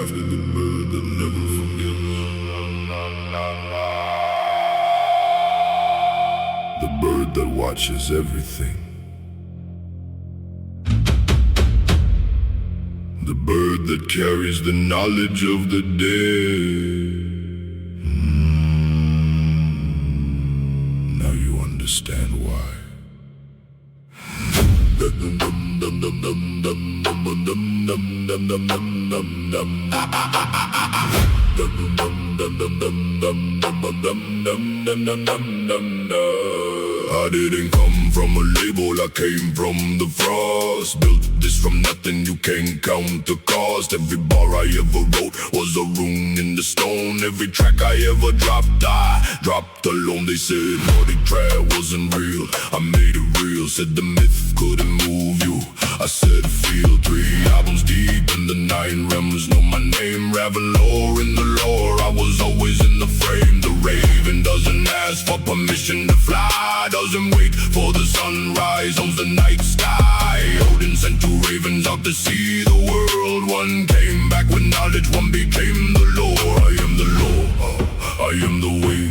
after the bird that never forgets. The bird that watches everything. The bird that carries the knowledge of the dead. Now you understand why. I didn't come from a label, I came from the frost. Built this from nothing, you can't count the cost. Every bar I ever wrote was a rune in the stone. Every track I ever dropped, I dropped alone. They said Nordic Trap wasn't real, I made it real. Said the myth couldn't move you, I said feel. 3 albums deep in the 9 realms, know my name. Ravnlore in the lore, I was always in the frame. The raven doesn't ask for permission to fly, doesn't wait for the sunrise, owns the night sky. Odin sent 2 ravens out to see the world. One came back with knowledge, one became the lore. I am the lore, I am the way,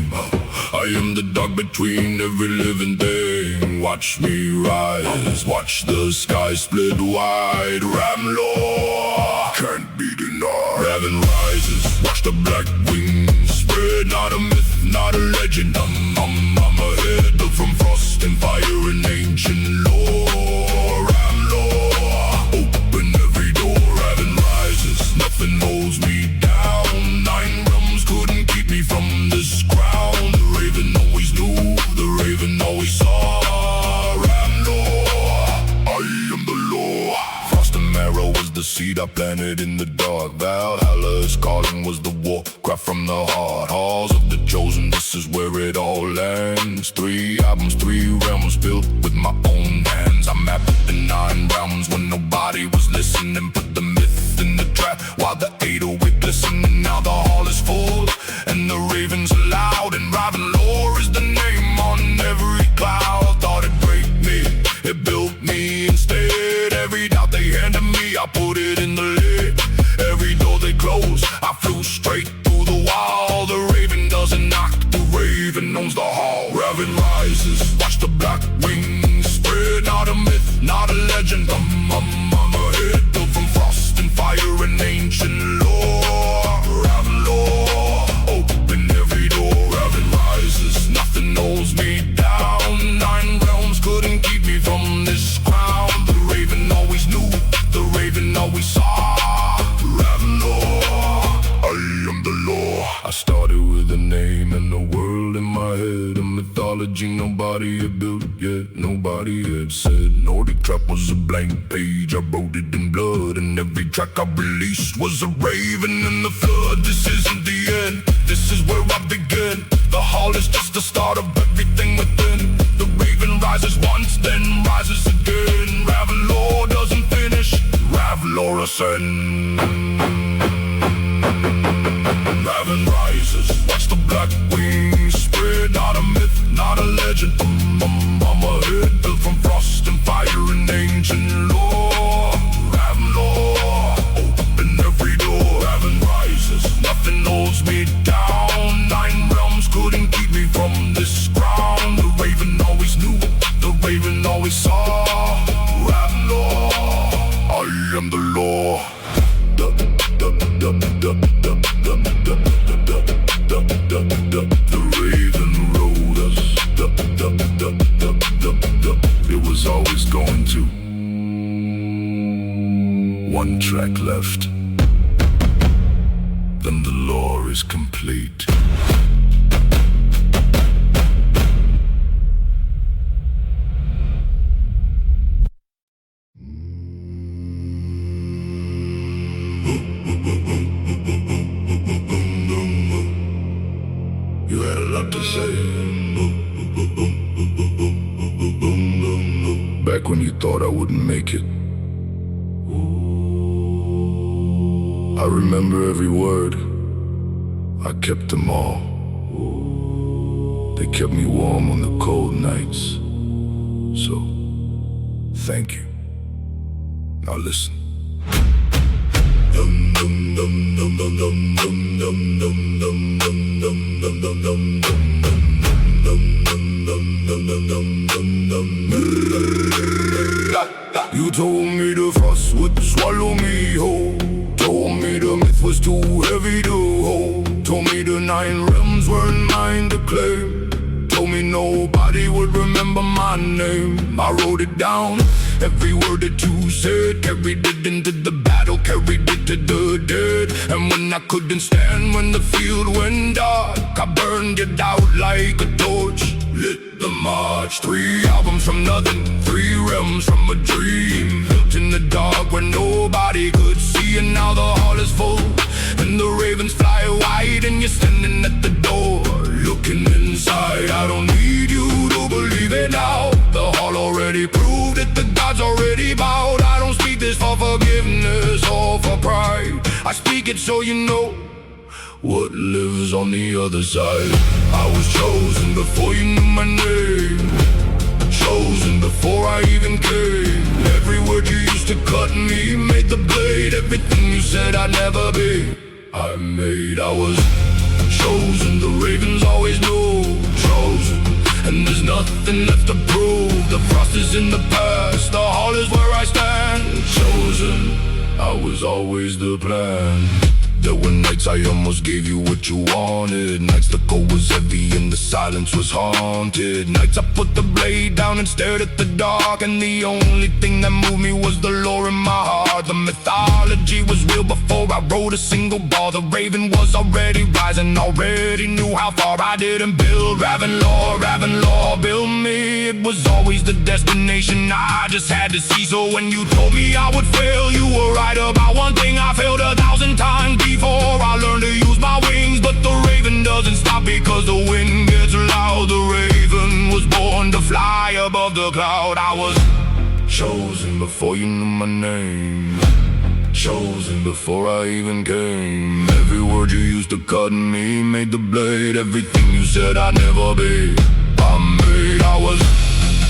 I am the dark between every living thing. Watch me rise, watch the sky split wide. Ravnlore can't be denied. Raven rises, watch the black wings spread. Not a myth, not a legend, I'm ahead, built from frost and fire and ancient lore. Ravnlore, open every door. Raven rises, nothing holds me down. 9 realms couldn't keep me from this crown. The raven always knew, the raven always saw. Ravnlore, I am the law. Frost and marrow was the seed I planted in the dark. Valhalla's calling was the war cry from the heart. Halls of the chosen, this is where it all lands. 3 albums, 3 realms built with my own hands. I mapped the 9 realms when nobody was listening. Put the myth in the trap while the 808 glistened. Now the hall is full and the ravens are loud. And Ravnlore is the name on every cloud. Thought it'd break me, it built me instead. Every doubt they handed me, I put it in the lid. Every door they closed, I flew straight through the wall. The raven doesn't knock, the raven owns the hall. Raven rises, watch the black wings spread. Not a myth, not a legend, I'm ahead, built from frost and fire and ancient lore. Ravnlore, open every door. Raven rises, nothing holds me down. 9 realms couldn't keep me from this crown. The raven always knew, the raven always saw. Ravnlore, I am the law. I started with a name and a world in my head. A mythology nobody had built yet, nobody had said. Nordic Trap was a blank page, I wrote it in blood. And every track I released was a raven in the flood. This isn't the end, this is where I begin. The hall is just the start of everything within. The raven rises once, then rises again. Ravnlore doesn't finish, Ravnlore ascends. Raven rises, watch the black wings spread. Not a myth, not a legend, I'm ahead, built from frost and fire and ancient lore. Ravnlore, open every door. Raven rises, nothing holds me down. 9 realms couldn't keep me from this crown. The raven always knew, the raven always saw. Ravnlore, I am the law. The raven rode us. It was always going to. 1 track left, then the lore is complete. You had a lot to say, back when you thought I wouldn't make it. I remember every word, I kept them all. They kept me warm on the cold nights. So, thank you. Now listen. You told me the frost would swallow me whole. Told me the myth was too heavy to hold. Told me the 9 realms weren't mine to claim. Told me nobody would remember my name. I wrote it down, every word that you said. Carried it into the battle, carried it to the dead. And when I couldn't stand, when the field went dark, I burned it out like a torch, lit the march. 3 albums from nothing, 3 realms from a dream, built in the dark where nobody could see. And now the hall is full, and the ravens fly wide, and you're standing at the door, looking inside. I don't need you to believe it now. The hall already proved it, the gods already bowed. I don't speak this for forgiveness or for pride. I speak it so you know what lives on the other side. I was chosen before you knew my name, chosen before I even came. Every word you used to cut me made the blade. Everything you said I'd never be, I was chosen. The ravens always knew, chosen. And there's nothing left to prove. The frost is in the past, the hall is where I stand. Chosen, I was always the plan. There were nights I almost gave you what you wanted. Nights the cold was heavy and the silence was haunted. Nights I put the blade down and stared at the dark, and the only thing that moved me was the lore in my heart. The mythology was real before I wrote a single bar. The raven was already rising, already knew how far. I didn't build Ravnlore built me. It was always the destination I just had to see. So when you told me I would fail, you were right about one thing. I failed 1,000 times before I learned to use my wings. But the raven doesn't stop because the wind gets loud. The raven was born to fly above the cloud. I was chosen before you knew my name, chosen before I even came. Every word you used to cut me made the blade. Everything you said I'd never be, I was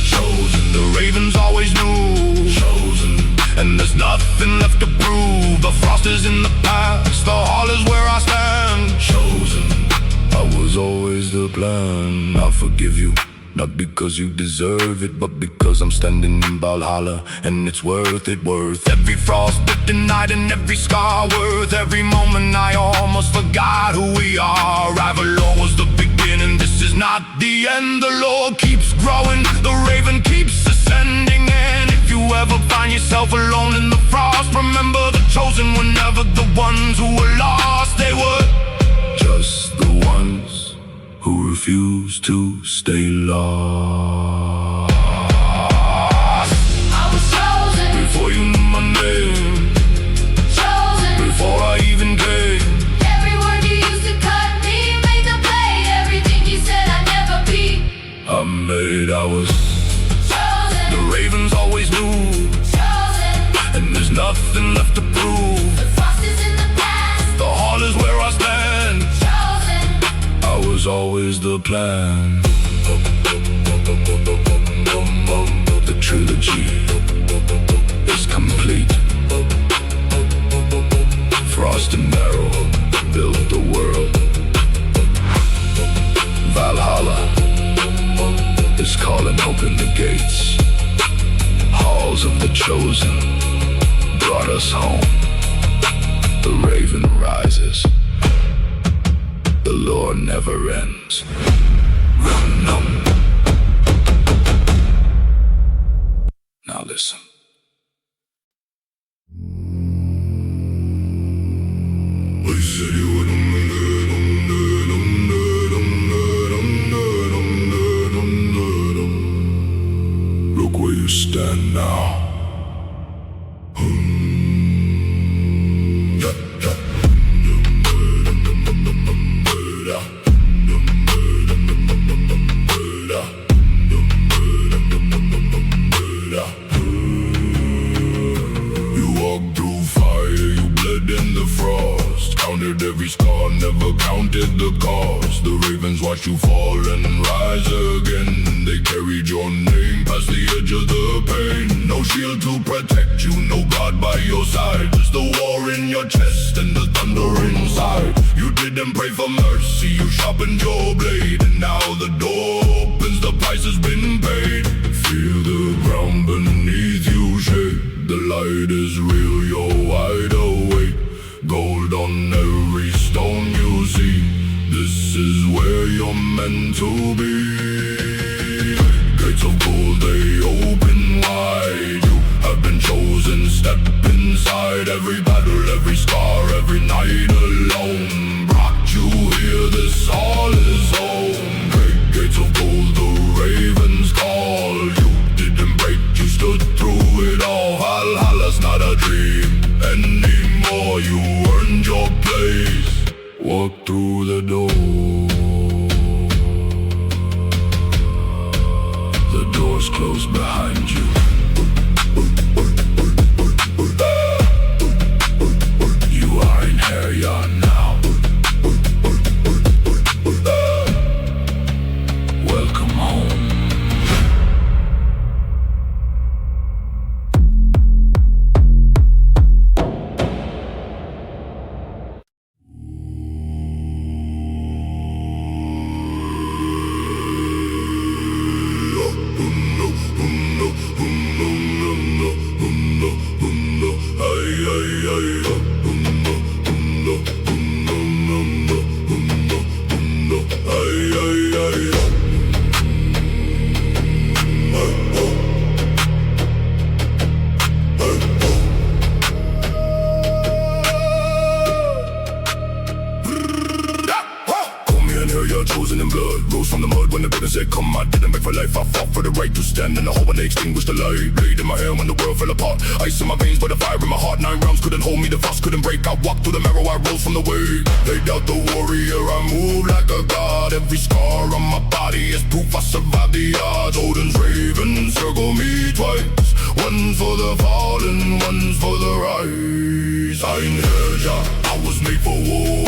chosen. The ravens always knew, chosen. And there's nothing left to prove. The frost is in the past, the hall is where I stand. Chosen, I was always the plan. I'll forgive you, not because you deserve it, but because I'm standing in Valhalla, and it's worth it, worth every frost-bitten night and every scar, worth every moment I almost forgot who we are. Ravnlore was the beginning, this is not the end. The lore keeps growing, the raven keeps ascending. And if you ever find yourself alone in the frost, remember the chosen were never the ones who were lost. They were just the ones who refuse to stay lost. I was chosen before you knew my name, chosen before I even came. Every word you used to cut me made the blade. Everything you said I'd never be, I was chosen. the ravens always knew, Chosen. and there's nothing left to prove. The frost is in the past, The hall is where I stand. chosen. I was always the plan. The trilogy is complete. Frost and Barrow built the world. Valhalla is calling, open the gates. Halls of the chosen brought us home. The raven rises, the lore never ends. Now listen. Look where you stand now. every scar, never counted the cost. The ravens watch you fall and rise again. They carried your name past the edge of the pain. No shield to protect you, no God by your side. Just the war in your chest and the thunder inside. You didn't pray for mercy, you sharpened your blade. And now the door opens, the price has been paid. Feel the ground beneath you shake. The light is real, you're wide awake. Gold on every stone you see. This is where you're meant to be. Gates of gold, they open wide. You have been chosen, step inside. Every battle, every scar, every night alone brought you here, this all is home. Great gates of gold, the ravens called. You didn't break, you stood through it all. Valhalla's not a dream anymore. You earned your place. Walk through the door. The door's closed behind you. You are in Harrion now. Welcome home. Chosen in blood, rose from the mud when the building said come. I didn't beg for life, I fought for the right to stand in the hole when they extinguished the light. Blade in my hair when the world fell apart. Ice in my veins but the fire in my heart. 9 rounds couldn't hold me, the frost couldn't break. I walked through the marrow, I rose from the wake. Laid out the warrior, I move like a god. Every scar on my body is proof I survived the odds. Odin's ravens circle me twice. One's for the fallen, one's for the rise. Einherja, I was made for war.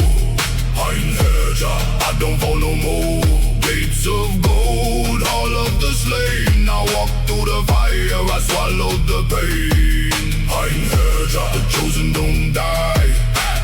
Einherja, I don't fall no more. Gates of gold, all of the slain. I walk through the fire, I swallowed the pain. Einherja, the chosen don't die.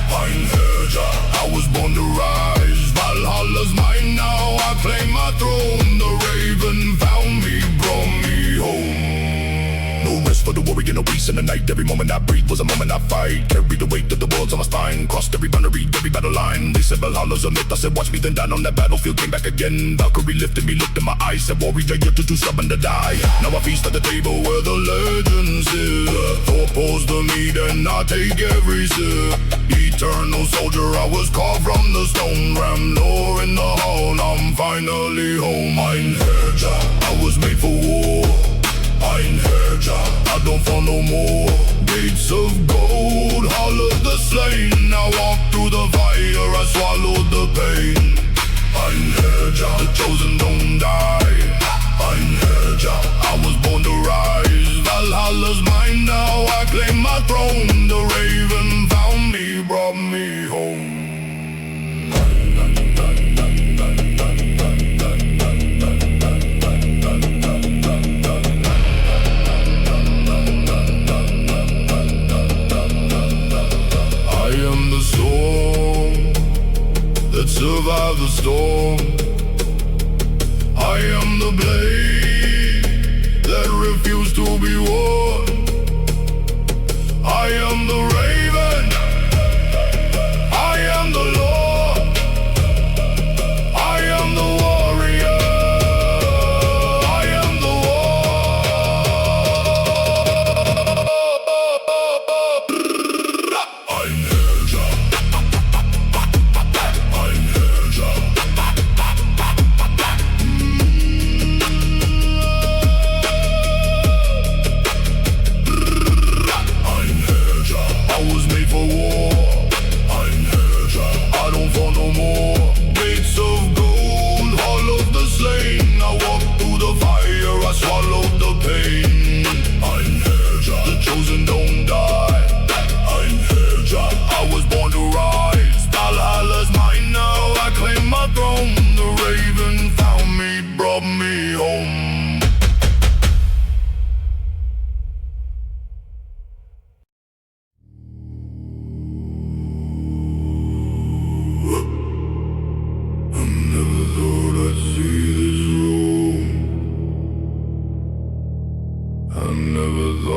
Einherja, I was born to rise. Valhalla's mine now, I claim my throne. The raven found me, brought me home. No rest for the warrior, no peace in the night. Every moment I breathe was a moment I fight. Carried the weight of the worlds on my spine. Crossed every boundary, every battle line. They said Valhalla's a myth, I said watch me then down on that battlefield. Came back again, Valkyrie lifted me, looked in my eyes. Said warrior, you're too stubborn to die. Now I feast at the table where the legends live. Thor pours the meat and I take every sip. Eternal soldier, I was carved from the stone. Ravnlore in the hall, I'm finally home. Einherja, I was made for war. Einherja, I don't fall no more. Gates of gold, all of the slain. I walk through the fire, I swallowed the pain. Einherja, the chosen don't die. Einherja, I was born to rise. Valhalla's mine now, I claim my throne. The raven found me, brought me home. Survive the storm. I am the blade that refused to be worn. I am the raven. I am the Lord. I am the warrior. I am the war. Einherja.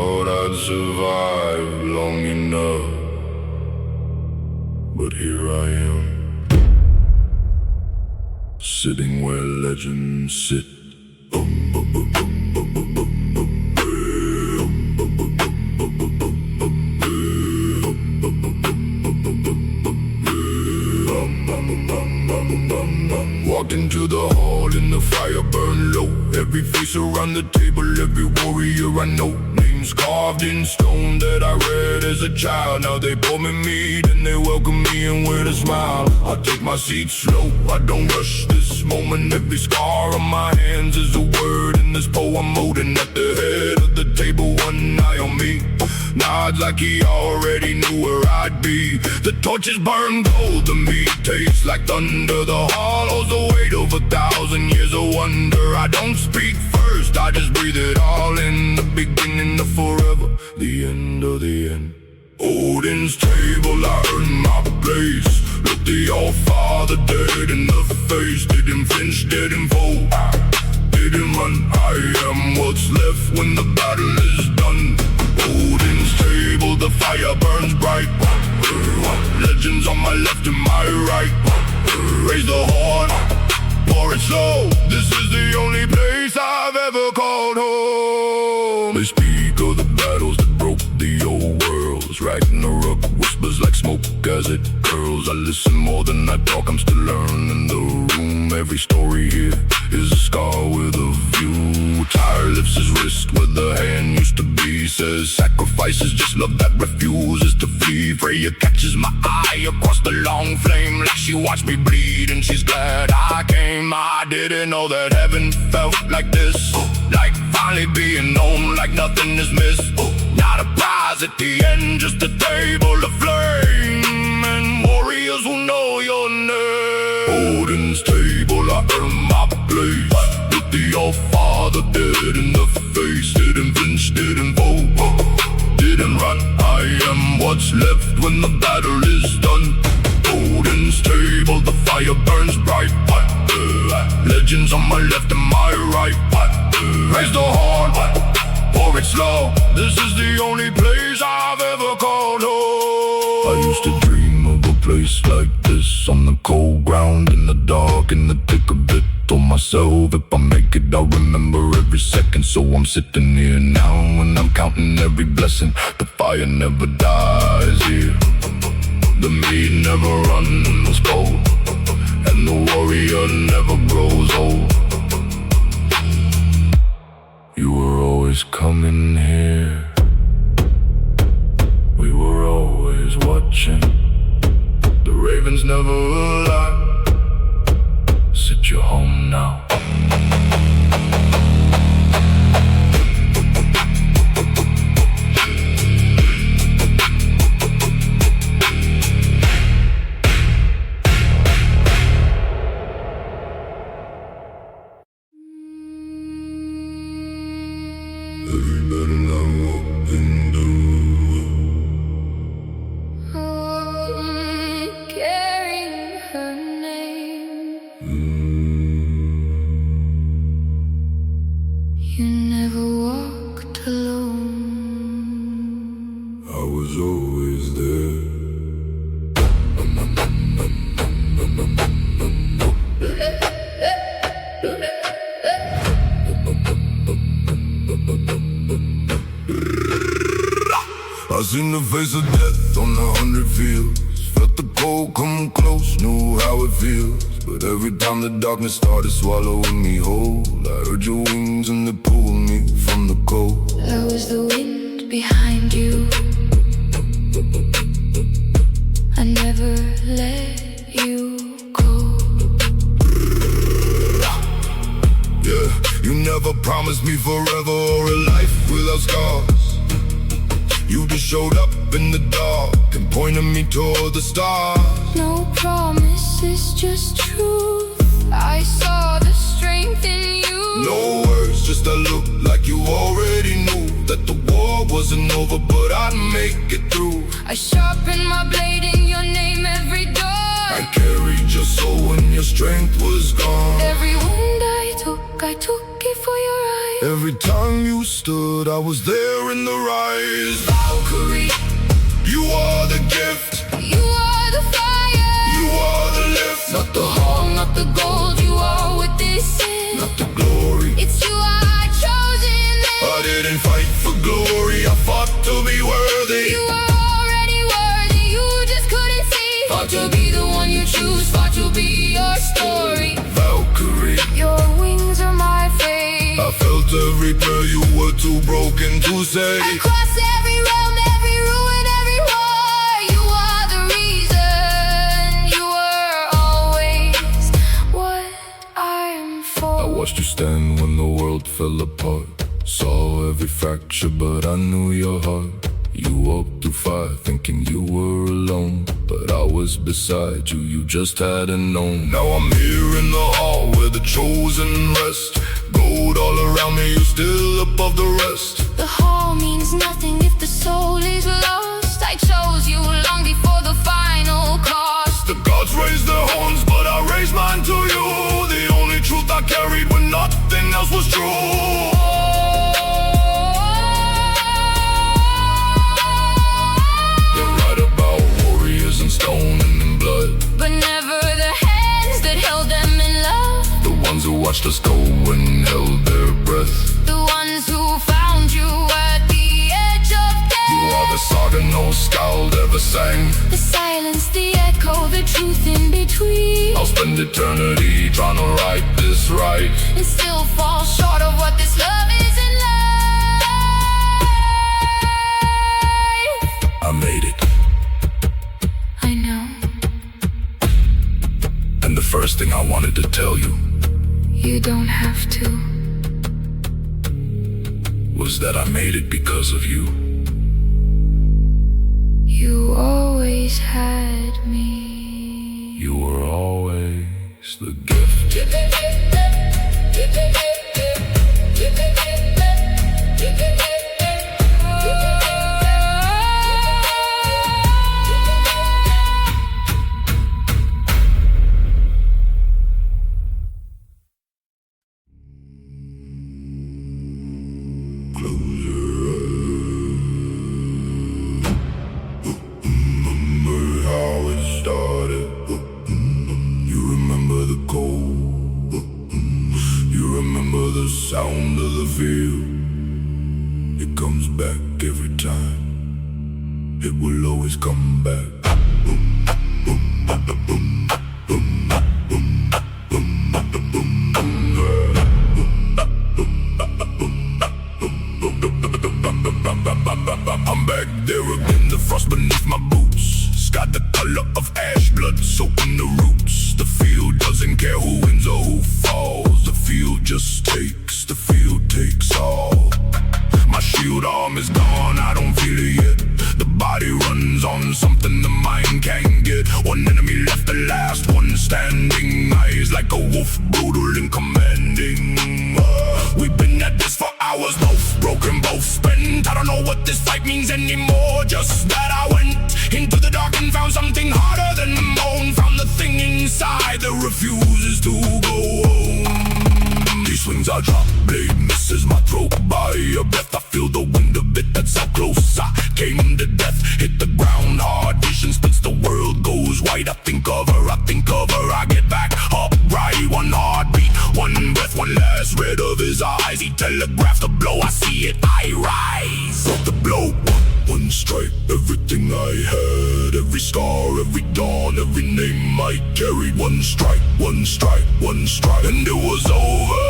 thought I'd survive long enough, but here I am, sitting where legends sit. Walked into the hall and the fire burned low. Every face around the table, every warrior I know. Names carved in stone that I read as a child. Now they pour me meat and they welcome me in with a smile. I take my seat slow, I don't rush this moment. Every scar on my hands is a word in this poem. Holding at the head of the table, one eye on me. Nods like he already knew where I'd be. The torches burn gold, the meat tastes like thunder. The hall holds the weight of 1,000 years of wonder. I don't speak first, I just breathe it all in. The beginning of forever, the end of the end. Odin's table, I earned my place. Look the All-Father dead in the face. Didn't flinch, didn't fold, didn't run. I am what's left when the battle is done. Odin's table, the fire burns bright. Legends on my left and my right. Raise the horn, pour it slow. This is the only place I've ever called home. They speak of the battles that broke the old worlds. Ragnarok whispers like smoke as it curls. I listen more than I talk, I'm still learning the room. Every story here is a scar with a view. Tyre lifts his wrist where the hand used to be. Says sacrifices just love that refuses to flee. Freya catches my eye across the long flame, like she watched me bleed and she's glad I came. I didn't know that heaven felt like this, like finally being known, like nothing is missed. Not a prize at the end, just a table of flame, and warriors who know your name. Odin's table, I earned my place. Look the All-Father dead in the face. Didn't flinch, didn't fold, didn't run. I am what's left when the battle is done. Odin's table, the fire burns bright. Legends on my left and my right. Raise the horn, pour it slow. This is the only place I've ever called home. I used to dream of a place like this, on the cold ground, in the dark, in the thick of it. Told myself if I make it, I'll remember every second. So I'm sitting here now and I'm counting every blessing. The fire never dies here, the meat never runs cold, and the warrior never grows old. You were always coming here, we were always watching. The ravens never lie. Sit your home now. Every battle I walk into, Carrying her name. You never walked alone. I was always there. I seen the face of death on 100 fields. Felt the cold come close, knew how it feels. But every time the darkness started swallowing me whole, I heard your wings and they pulled me from the cold. That was the wind behind you. I never let you go. Yeah, you never promised me forever or a life without scars. You just showed up in the dark and pointed me toward the stars. No promises, just truth. I saw the strength in you. No words, just a look like you already knew that the war wasn't over, but I'd make it through. I sharpened my blade in your name every dawn. I carried your soul when your strength was gone. Every wound I took it for your eyes. Every time you stood, I was there in the rise. Valkyrie, You are the gift, you are the fire. you are the lift. Not the hall, not the gold, you are what this is. Not the glory, It's you I chose in this. I didn't fight for glory, I fought to be worthy. You were already worthy, you just couldn't see. Fought to be the one you choose, fought to be your story. Valkyrie, Your wings are my fate. I felt every prayer, you were too broken to say. Across every realm, every ruin, every war, you are the reason. You were always what I'm for. I watched you stand when the world fell apart. Saw every fracture, but I knew your heart. You walked through fire thinking you were alone, but I was beside you, you just hadn't known. Now I'm here in the hall where the chosen rest. Gold all around me, you still above the rest. The hall means nothing if the soul is lost. I chose you long before the final cost. The gods raised their horns, but I raised mine to you. The only truth I carried when nothing else was true. Stone and blood, but never the hands that held them in love. the ones who watched us go and held their breath. The ones who found you at the edge of death. You are the saga no skald ever sang. The silence, the echo, the truth in between. I'll spend eternity trying to right this right, And still fall short of what this love is in life. I made it. I know. And the first thing I wanted to tell you You don't have to. was that I made it because of you. You always had me. You were always the gift. Sound of the field, it comes back every time. It will always come back. Boom, boom, boom, boom, boom, boom, boom, boom, I'm back there again, the frost beneath my boots. Sky the color of ash, blood soaking the roots. The field doesn't care who wins or who falls. The field just takes, the field takes all. My shield arm is gone, I don't feel it yet. The body runs on something the mind can't get. One enemy left, the last one standing. Eyes like a wolf, brutal and commanding. We've been at this for hours, both broken, both spent. I don't know what this fight means anymore, just that I went into the dark and found something harder than bone. Found the thing inside that refuses to go home. He swings a drop blade, misses my throat by a breath. I feel the wind of it, that's how close I came to death. Hit the ground hard, vision splits, the world goes white. I think of her, I think of her, I get back upright. One heartbeat, one breath, one last red of his eyes. He telegraphed the blow, I see it, I rise. The blow, one strike, everything I had. Every scar, every dawn, every name I carried. One strike, one strike, one strike, and it was over.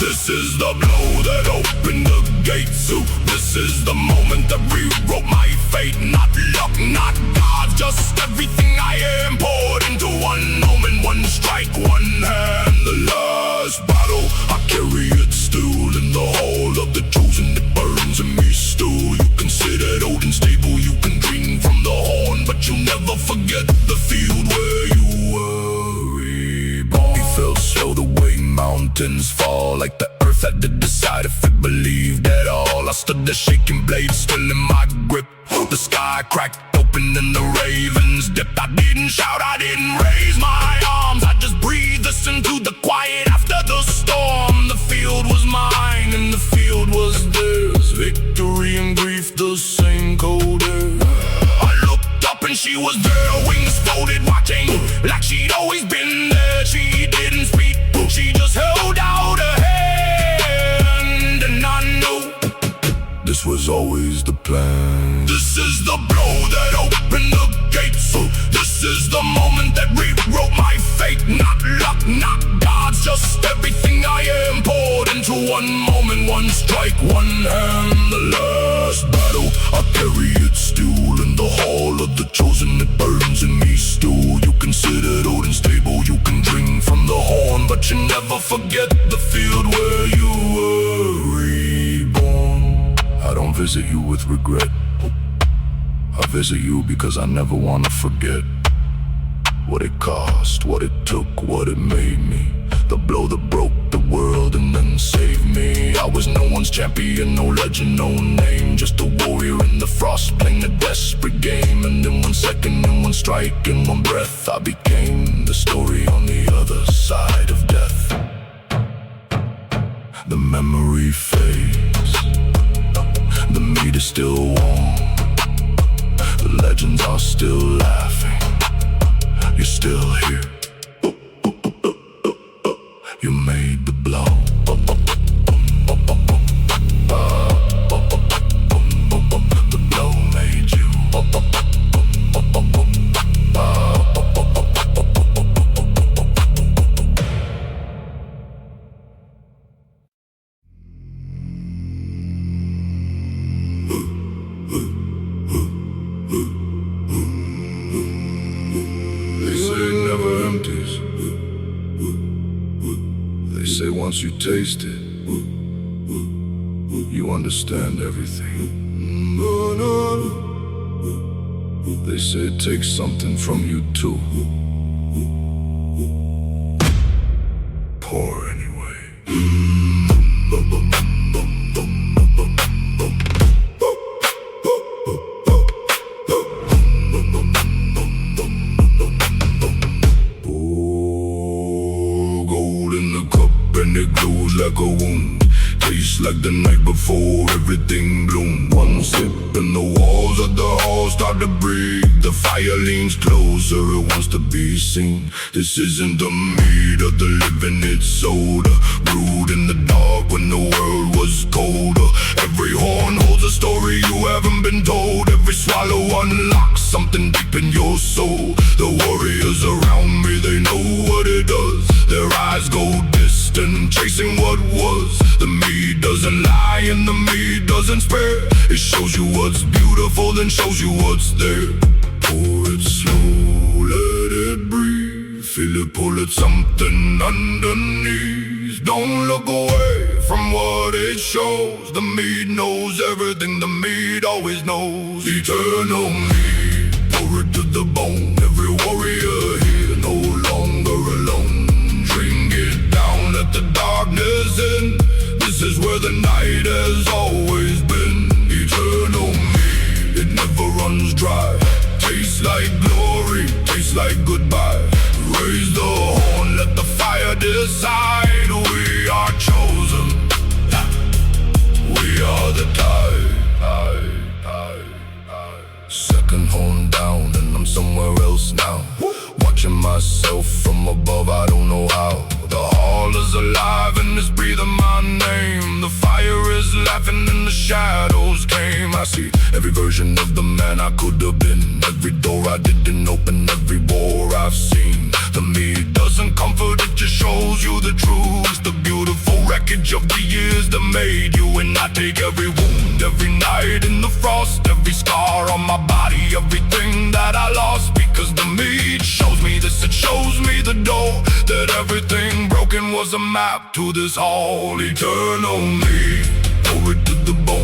This is the blow that opened the gates to. This is the moment that rewrote my fate. Not luck, not God, just everything I am poured into one moment. One strike, one hand. The last battle, I carry it still in the hall of the chosen. It burns in me still. You can sit at Odin's table, you can dream from the horn, but you'll never forget the field where you were reborn. He fell slow the way mountains fall, like the earth had to decide if it believed at all. I stood there shaking blades still in my grip. The sky cracked open and the ravens dipped. I didn't shout, I didn't raise my arms, I just breathed, listened to the quiet after the storm. storm. The field was mine and the field was theirs. Victory and grief, the same code air. I looked up and she was there, wings folded, watching like she'd always been there. She didn't speak, she just held out her hand, and I knew this was always the plan. This is the blow that opened the gates. This is the moment that rewrote my fate. Not luck, not gods, just everything I am poured into one moment, one strike, one hand. The last battle, I carry it still in the hall of the chosen. It burns in me still. You can sit at Odin's table, you can drink from the horn, but you never forget the field where you were reborn. I don't visit you with regret. I visit you because I never want to forget what it cost, what it took, what it made me. The blow that broke the world and then saved me. I was no one's champion, no legend, no name, just a warrior in the frost playing a desperate game. And in 1 second, in 1 strike, in 1 breath, I became the story on the other side of death. The memory fades, the meat is still warm, the legends are still laughing. You're still here. You made the blow. The blow made you. They say it never empties. They say once you taste it, you understand everything. They say it takes something from you too. Pour anyway. It glows like a wound, tastes like the night before everything bloomed. One sip and the walls of the hall start to breathe. The fire leans closer, it wants to be seen. This isn't the meat of the living, it's soda, brewed in the dark when the world was colder. Every horn holds a story you haven't been told. Every swallow unlocks something deep in your soul. The warriors around me, they know what it does. Their eyes go distant, chasing what was. The mead doesn't lie and the mead doesn't spare. It shows you what's beautiful, then shows you what's there. Pour it slow, let it breathe. Feel it, pull it, something underneath. Don't look away from what it shows. The mead knows everything, the mead always knows. Eternal mead, pour it to the bone. Every warrior here, no longer alone. Drink it down, let the darkness in. This is where the night has always been. Eternal mead, it never runs dry. Tastes like glory, tastes like goodbye. Raise the horn, let the fire decide. We are chosen, we are the tide. Second horn down and I'm somewhere else now. Watching myself from above, I don't know how. The hall is alive and it's breathing my name. The fire is laughing and the shadows came. I see every version of the man I could have been. Every door I didn't open, every war I've seen. The mead doesn't comfort, it just shows you the truth. The beautiful wreckage of the years that made you. And I take every wound, every night in the frost, every scar on my body, everything that I lost. Because the mead shows me this, it shows me the door. That everything broken was a map to this all. Eternal mead, pour it to the bone.